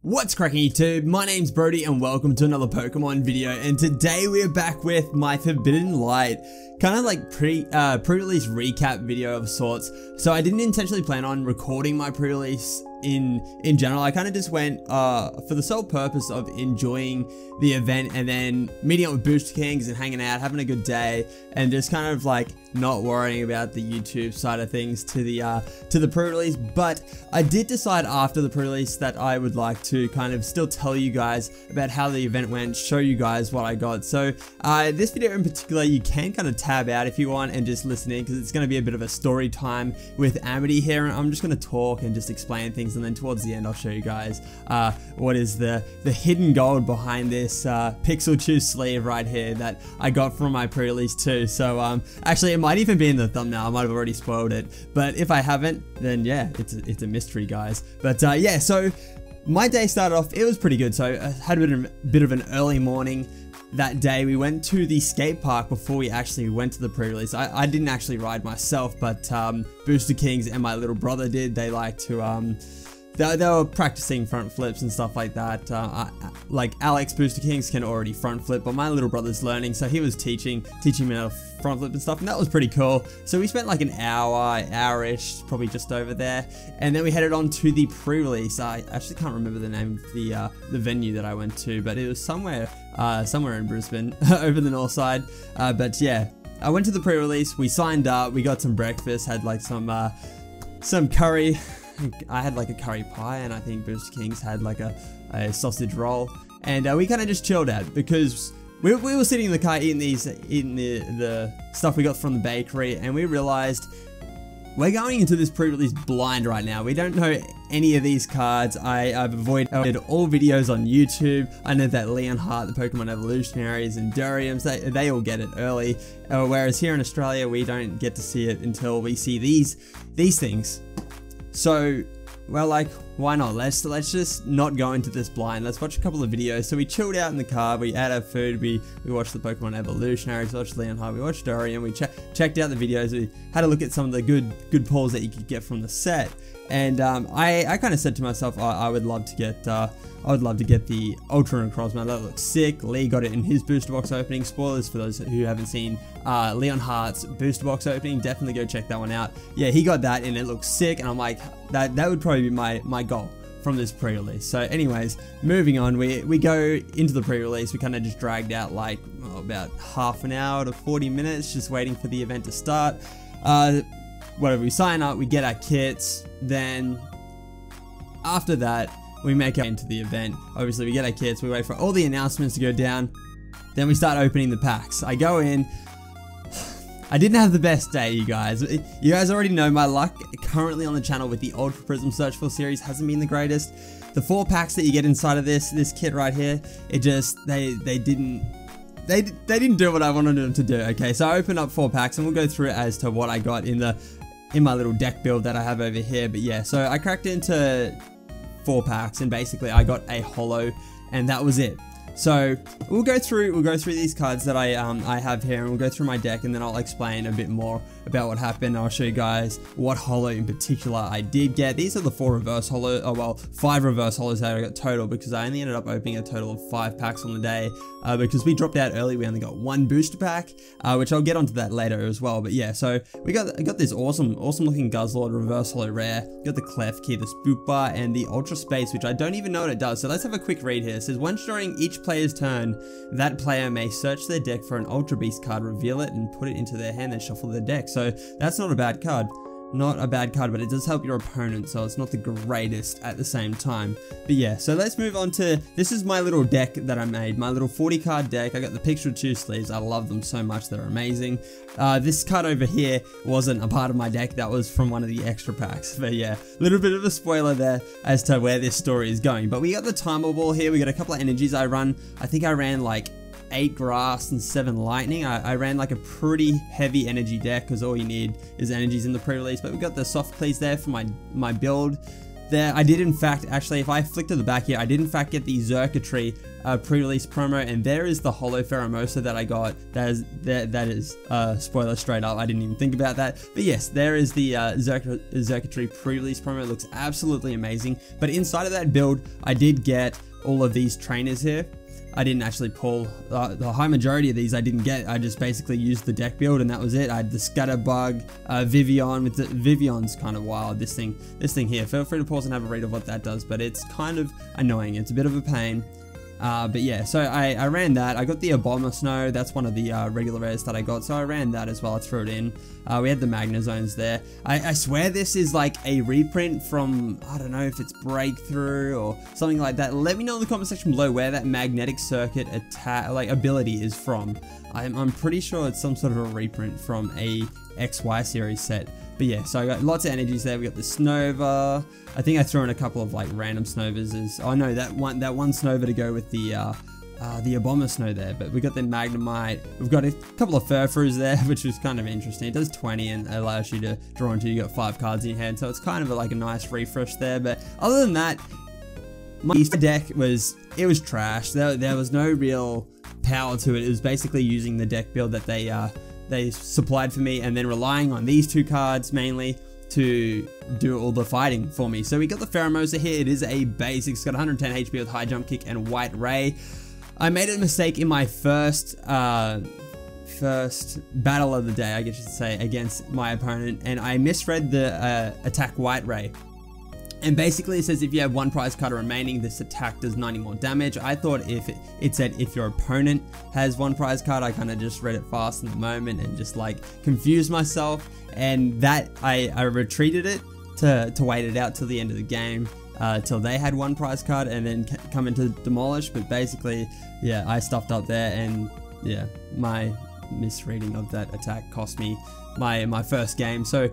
What's cracking YouTube? My name's Brodie and welcome to another Pokemon video, and today we're back with my Forbidden Light, kind of like pre-release recap video of sorts. So I didn't intentionally plan on recording my pre-release in general. I kind of just went for the sole purpose of enjoying the event and then meeting up with Booster Kings and hanging out, having a good day, and just kind of like not worrying about the YouTube side of things to the pre-release. But I did decide after the pre-release that I would like to kind of still tell you guys about how the event went, show you guys what I got. So this video in particular, you can kind of tab out if you want and just listen in, because it's going to be a bit of a story time with Amity here, and I'm just going to talk and just explain things, and then towards the end I'll show you guys what is the hidden gold behind this Pixel Chew sleeve right here that I got from my pre-release too. So actually it might even be in the thumbnail, I might have already spoiled it, but if I haven't, then yeah, it's a mystery, guys. But yeah, so my day started off, it was pretty good. So I had a bit of an early morning that day. We went to the skate park before we actually went to the pre-release. I didn't actually ride myself, but Booster Kings and my little brother did. They like to they were practicing front flips and stuff like that. Like Alex Booster Kings can already front flip, but my little brother's learning, so he was teaching me how to front flip and stuff, and that was pretty cool. So we spent like an hour-ish, probably just over there, and then we headed on to the pre-release. I actually can't remember the name of the venue that I went to, but it was somewhere in Brisbane, over the north side. But yeah, I went to the pre-release. We signed up. We got some breakfast. Had like some curry. I had like a curry pie, and I think Booster Kings had like a sausage roll, and we kind of just chilled out because we were sitting in the car eating the stuff we got from the bakery, and we realized we're going into this pre-release blind right now. We don't know any of these cards. I've avoided all videos on YouTube. I know that Leonhardt, the Pokemon Evolutionaries, and Duriums, they all get it early, whereas here in Australia we don't get to see it until we see these things. So, well, like, why not? Let's just not go into this blind. Let's watch a couple of videos. So we chilled out in the car, we ate our food, we watched the Pokemon Evolutionaries, we watched Leonhardt, we watched Durium, we checked out the videos, we had a look at some of the good pulls that you could get from the set. And I kind of said to myself, I would love to get the Ultra and Crosmo. That looks sick. Lee got it in his booster box opening. Spoilers for those who haven't seen Leonhardt's booster box opening. Definitely go check that one out. Yeah, he got that and it looks sick, and I'm like, that would probably be my goal from this pre-release. So anyways, moving on, we go into the pre-release. We kind of just dragged out like about half an hour to 40 minutes just waiting for the event to start. Whatever, we sign up, we get our kits, then after that we make our way into the event. Obviously we get our kits, we wait for all the announcements to go down, then we start opening the packs. I go in. I didn't have the best day, you guys. You guys already know my luck currently on the channel with the Ultra Prism Search for series hasn't been the greatest. The 4 packs that you get inside of this kit right here, it just, they didn't do what I wanted them to do. Okay, so I opened up 4 packs and we'll go through it as to what I got in my little deck build that I have over here. But yeah, so I cracked into 4 packs and basically I got a holo, and that was it. So we'll go through these cards that I have here, and we'll go through my deck, and then I'll explain a bit more about what happened. I'll show you guys what holo in particular I did get. These are the 4 reverse holo, oh well, 5 reverse holos that I got total, because I only ended up opening a total of 5 packs on the day, because we dropped out early. We only got 1 booster pack, which I'll get onto that later as well. But yeah, so I got this awesome looking Guzzlord reverse holo rare. Got the Klefki, the Spook Bar, and the Ultra Space, which I don't even know what it does. So let's have a quick read here. It says, once during each player's turn, that player may search their deck for an Ultra Beast card, reveal it, and put it into their hand, then shuffle their deck. So that's not a bad card. Not a bad card, but it does help your opponent, so it's not the greatest at the same time. But yeah, so let's move on to, this is my little deck that I made, my little 40 card deck. I got the Pixel Chew sleeves. I love them so much, they're amazing. This card over here wasn't a part of my deck, that was from one of the extra packs. But yeah, a little bit of a spoiler there as to where this story is going. But we got the Timer Ball here, we got a couple of energies. I think I ran like 8 grass and 7 lightning. I ran like a pretty heavy energy deck, because all you need is energies in the pre-release. But we got the soft please there for my build. there, I did in fact, actually, if I flick to the back here, I did in fact get the Xurkitree pre-release promo, and there is the Holo Pheromosa that I got. That is spoiler straight up, I didn't even think about that. But yes, there is the Xurkitree pre-release promo. It looks absolutely amazing. But inside of that build, I did get all of these trainers here. I didn't actually pull the high majority of these. I didn't get. I just basically used the deck build, and that was it. I had the Scatterbug, Vivian. With the Vivian's kind of wild. This thing here. Feel free to pause and have a read of what that does, but it's kind of annoying. It's a bit of a pain. But yeah, so I ran that. I got the Abomasnow. That's one of the regular rares that I got, so I ran that as well. I threw it in. We had the Magnazones there. I swear this is like a reprint from, I don't know if it's Breakthrough or something like that. Let me know in the comment section below where that Magnetic Circuit attack ability is from. I'm pretty sure it's some sort of a reprint from a XY series set. But yeah, so I got lots of energies there. We got the Snova. I think I threw in a couple of like random Snovas. Oh no, that one Snova to go with the Abomasnow there. But we got the Magnemite. We've got a couple of Furfroos there, which was kind of interesting. It does 20 and allows you to draw into. You got 5 cards in your hand, so it's kind of like a nice refresh there. But other than that, my Easter deck was trash. There was no real power to it. It was basically using the deck build that they supplied for me, and then relying on these 2 cards mainly to do all the fighting for me. So we got the Pheromosa here. It is a basic. It's got 110 HP with high jump kick and white ray. I made a mistake in my first battle of the day, I guess you could say, against my opponent, and I misread the attack white ray. And basically it says if you have 1 prize card remaining, this attack does 90 more damage. I thought if it said if your opponent has 1 prize card. I kind of just read it fast in the moment and just like confused myself. And that I retreated it to wait it out till the end of the game, till they had 1 prize card and then come into demolish. But basically, yeah, I stuffed up there, and yeah, my misreading of that attack cost me my first game. So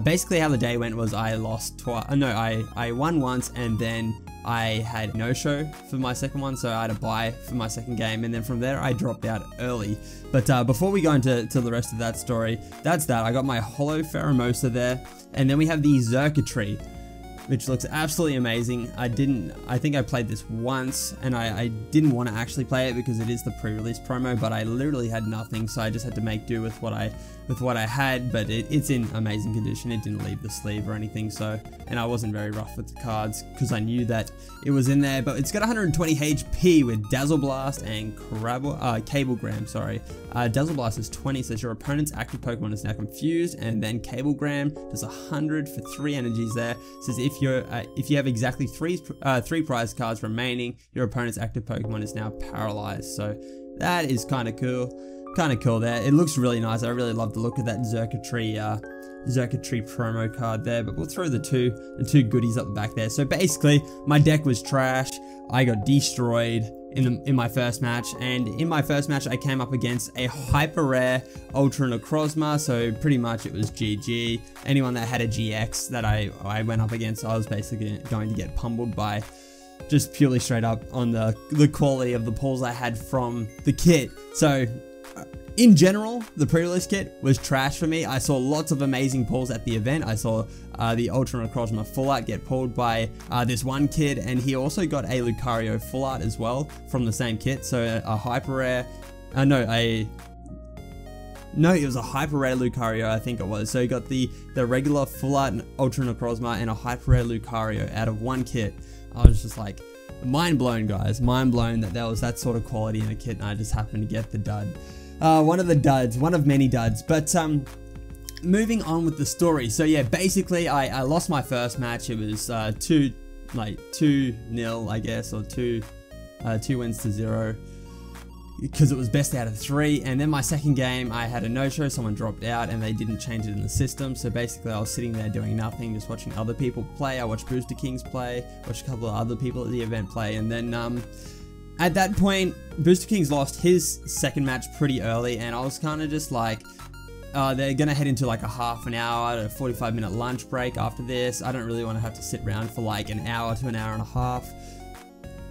basically how the day went was I lost twice. No, I won once, and then I had no-show for my second one, so I had a bye for my second game, and then from there I dropped out early. But before we go into the rest of that story, that's that. I got my Holo Pheromosa there, and then we have the Xurkitree, which looks absolutely amazing. I think I played this once, and I didn't want to actually play it because it is the pre-release promo, but I literally had nothing, so I just had to make do with what I had. But it's in amazing condition. It didn't leave the sleeve or anything, so, and I wasn't very rough with the cards because I knew that it was in there. But it's got 120 HP with Dazzle Blast and Cablegram, sorry. Dazzle Blast is 20, says your opponent's active Pokemon is now confused, and then Cablegram does 100 for 3 energies there. It says if you have exactly three prize cards remaining, your opponent's active Pokemon is now paralyzed. So that is kind of cool there. It looks really nice. I really love the look of that Xurkitree promo card there. But we'll throw the two goodies up the back there. So basically, my deck was trash. I got destroyed in my first match, and in my first match I came up against a hyper rare Ultra Necrozma, so pretty much it was GG. Anyone that had a GX that I went up against, I was basically going to get pummeled by, just purely straight up on the quality of the pulls I had from the kit. So in general, the pre-release kit was trash for me. I saw lots of amazing pulls at the event. I saw the Ultra Necrozma full art get pulled by this one kid, and he also got a Lucario full art as well from the same kit. So a hyper rare, it was a hyper rare Lucario, I think it was. So he got the regular full art Ultra Necrozma and a hyper rare Lucario out of one kit. I was just like, mind blown, guys. Mind blown that there was that sort of quality in a kit, and I just happened to get the dud. One of the duds, one of many duds. But moving on with the story. So yeah, basically I lost my first match. It was 2-0, I guess, or 2 wins to 0, because it was best out of 3. And then my second game, I had a no-show. Someone dropped out and they didn't change it in the system. So basically I was sitting there doing nothing, just watching other people play. I watched Booster Kings play, watched a couple of other people at the event play, and then at that point, Booster Kings lost his second match pretty early, and I was kind of just like, they're going to head into like a half an hour to 45-minute lunch break after this. I don't really want to have to sit around for like an hour to an hour and a half.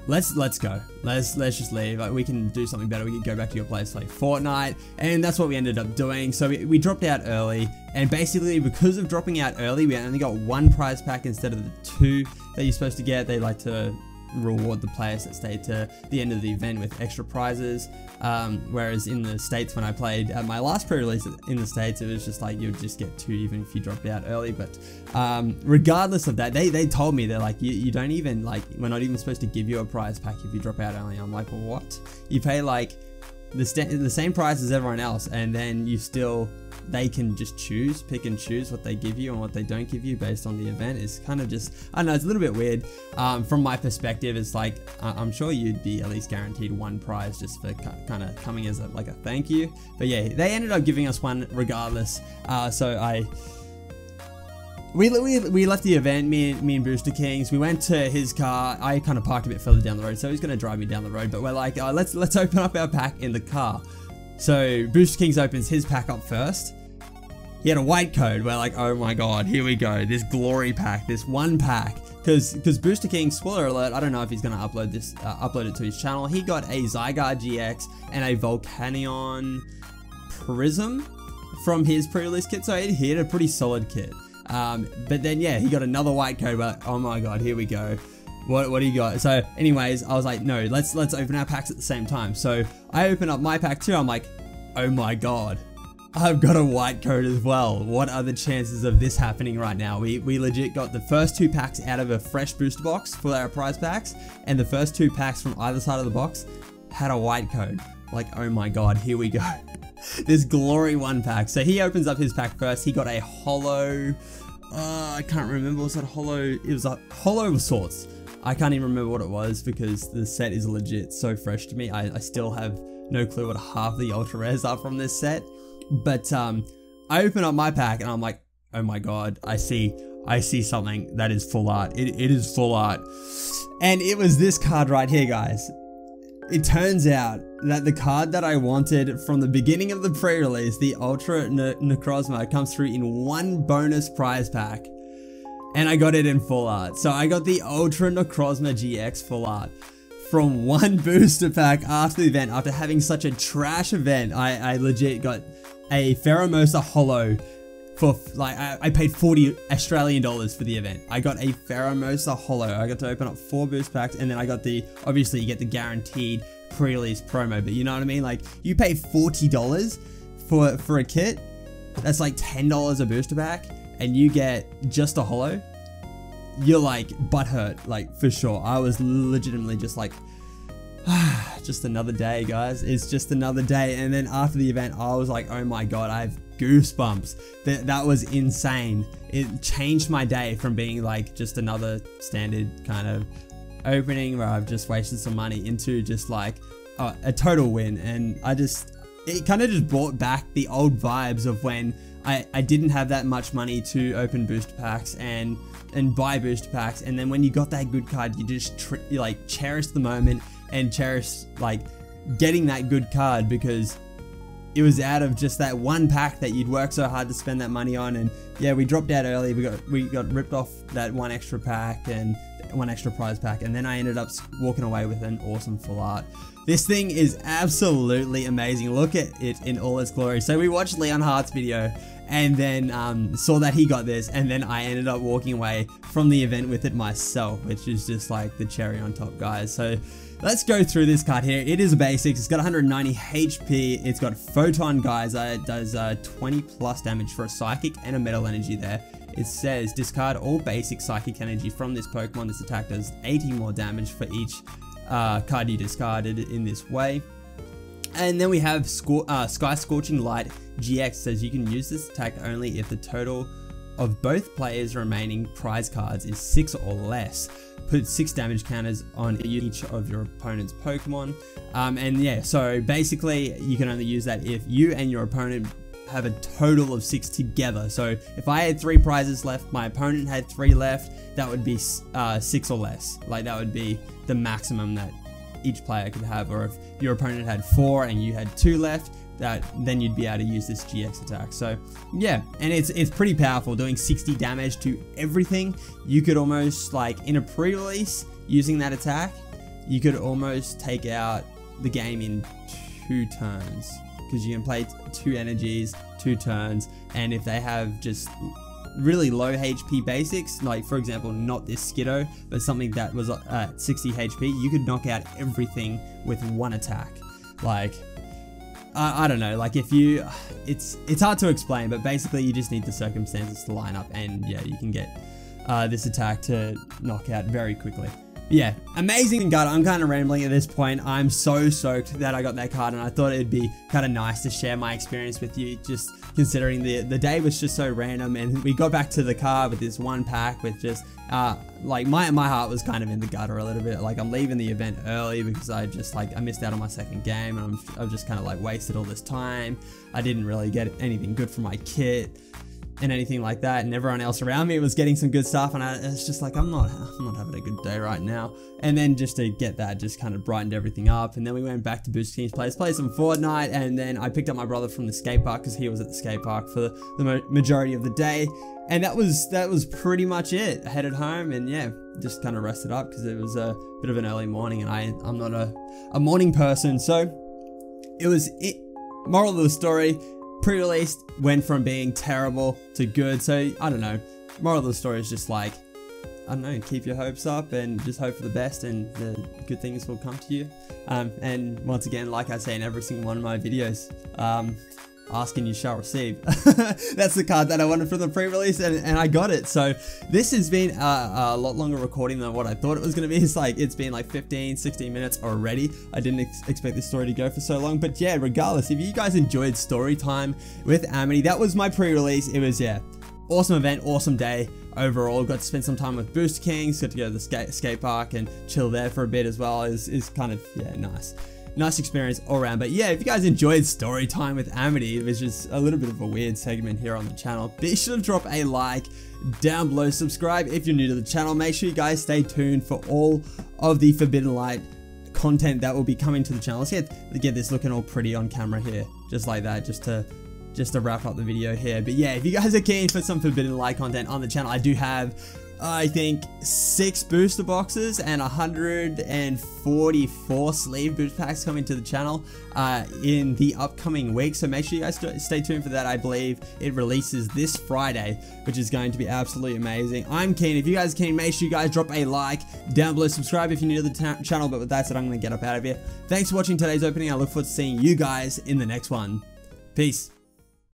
let's go. Let's just leave. Like, we can do something better. We can go back to your place, play Fortnite, and that's what we ended up doing. So we dropped out early, and basically because of dropping out early, we only got 1 prize pack instead of the 2 that you're supposed to get. They like to reward the players that stay to the end of the event with extra prizes, whereas in the States, when I played at my last pre-release in the States, it was just like you'd just get 2 even if you dropped out early. But regardless of that, they told me, they're like, you don't even, like, we're not even supposed to give you a prize pack if you drop out early. I'm like, well, what? You pay like the same price as everyone else, and then you still, they can just pick and choose what they give you and what they don't give you based on the event. It's kind of just, I don't know, it's a little bit weird. From my perspective, it's like, I'm sure you'd be at least guaranteed 1 prize just for kind of coming as like a thank you. But yeah, they ended up giving us 1 regardless. So we left the event, me and Booster Kings. We went to his car. I kind of parked a bit further down the road, so he's going to drive me down the road. But we're like, let's open up our pack in the car. So Booster Kings opens his pack up first. He had a white code. We're like, oh my god, here we go. This glory pack, this 1 pack. Because Booster King, spoiler alert, I don't know if he's going to upload this, upload it to his channel. He got a Zygarde GX and a Volcanion Prism from his pre-release kit. So he had a pretty solid kit. But then yeah, he got another white code. We're like, oh my god, here we go. What do you got? So anyways, I was like, no, let's open our packs at the same time. So I open up my pack too. I'm like, oh my god, I've got a white code as well. What are the chances of this happening right now? We legit got the first 2 packs out of a fresh booster box for our prize packs, and the first 2 packs from either side of the box had a white code. Like, oh my god, here we go. This glory 1 pack. So he opens up his pack first. He got a holo, I can't remember, was it a holo? It was a holo of sorts. I can't even remember what it was because the set is legit so fresh to me. I still have no clue what half the ultra rares are from this set. But I open up my pack and I'm like, oh my god, I see something that is full art. It is full art. And it was this card right here, guys. It turns out that the card that I wanted from the beginning of the pre-release, the Ultra Necrozma, comes through in 1 bonus prize pack. And I got it in full art. So I got the Ultra Necrozma GX full art from 1 booster pack after the event. After having such a trash event, I legit got a Pheromosa holo for, like, I paid 40 Australian dollars for the event. I got a Pheromosa holo. I got to open up 4 boost packs, and then I got the, obviously you get the guaranteed pre-release promo, but you know what I mean? Like, you pay $40 for a kit, that's like $10 a booster pack, and you get just a holo. You're like butthurt, like, for sure. I was legitimately just like, just another day, guys. It's just another day. And then after the event, I was like, oh my god, I have goosebumps. That was insane. It changed my day from being like just another standard kind of opening where I've just wasted some money into just like a total win. And it kind of just brought back the old vibes of when I didn't have that much money to open booster packs and buy booster packs, and then when you got that good card, you just you like cherish the moment and cherish like getting that good card, because it was out of just that 1 pack that you'd worked so hard to spend that money on. And yeah, we dropped out early. We got ripped off that 1 extra pack and 1 extra prize pack, and then I ended up walking away with an awesome full art. This thing is absolutely amazing. Look at it in all its glory. So we watched Leon Hart's video and then saw that he got this, and then I ended up walking away from the event with it myself, which is just like the cherry on top, guys. So let's go through this card here. It is a basics. It's got 190 HP. It's got Photon Geyser. It does 20 plus damage for a Psychic and a Metal Energy there. It says discard all basic Psychic Energy from this Pokemon. This attack does 80 more damage for each card you discarded in this way. And then we have Sky Scorching Light GX. Says you can use this attack only if the total of both players' remaining prize cards is 6 or less. Put 6 damage counters on each of your opponent's Pokemon. And yeah, so basically you can only use that if you and your opponent have a total of 6 together. So if I had 3 prizes left, my opponent had 3 left, that would be 6 or less. Like, that would be the maximum that each player could have. Or if your opponent had 4 and you had 2 left, then you'd be able to use this GX attack. So yeah, and it's pretty powerful, doing 60 damage to everything. You could almost, like, in a pre-release using that attack, you could almost take out the game in 2 turns, because you can play 2 energies, 2 turns, and if they have just really low HP basics, like for example not this Skiddo, but something that was at 60 HP, you could knock out everything with 1 attack. Like, I don't know, like if you, it's hard to explain, but basically you just need the circumstances to line up, and yeah, you can get this attack to knock out very quickly. Yeah, amazing card. I'm kind of rambling at this point. I'm so stoked that I got that card, and I thought it'd be kind of nice to share my experience with you, just considering the day was just so random, and we got back to the car with this 1 pack with just like my heart was kind of in the gutter a little bit. Like, I'm leaving the event early because I missed out on my 2nd game, and I've just kind of like wasted all this time. I didn't really get anything good from my kit and anything like that, and everyone else around me was getting some good stuff, and it's just like, I'm not having a good day right now. And then just to get that just kind of brightened everything up, and then we went back to Booster King's place, played some Fortnite, and then I picked up my brother from the skate park because he was at the skate park for the majority of the day, and that was pretty much it. I headed home, and yeah, just kind of rested up because it was a bit of an early morning, and I'm not a morning person, so it was it. Moral of the story: pre-released went from being terrible to good. So I don't know, moral of the story is just like, I don't know, keep your hopes up and just hope for the best, and the good things will come to you. And once again, like I say in every single one of my videos, ask and you shall receive. That's the card that I wanted for the pre-release, and I got it. So this has been a lot longer recording than what I thought it was going to be. It's been like 15-16 minutes already. I didn't expect this story to go for so long, but yeah, regardless, if you guys enjoyed story time with Amity, that was my pre-release. It was, yeah, awesome event, awesome day overall. Got to spend some time with Booster Kings, got to go to the skate park and chill there for a bit as well. Is kind of, yeah, nice experience all around. But yeah, if you guys enjoyed story time with Amity, it was just a little bit of a weird segment here on the channel, be sure to drop a like down below, subscribe if you're new to the channel. Make sure you guys stay tuned for all of the Forbidden Light content that will be coming to the channel. Let's get this looking all pretty on camera here, just like that, just to wrap up the video here. But yeah, if you guys are keen for some Forbidden Light content on the channel, I do have, I think, 6 booster boxes and 144 sleeve boost packs coming to the channel in the upcoming week. So make sure you guys stay tuned for that. I believe it releases this Friday, which is going to be absolutely amazing. I'm keen. If you guys are keen, make sure you guys drop a like down below, subscribe if you're new to the channel. But with that said, I'm going to get up out of here. Thanks for watching today's opening. I look forward to seeing you guys in the next one. Peace.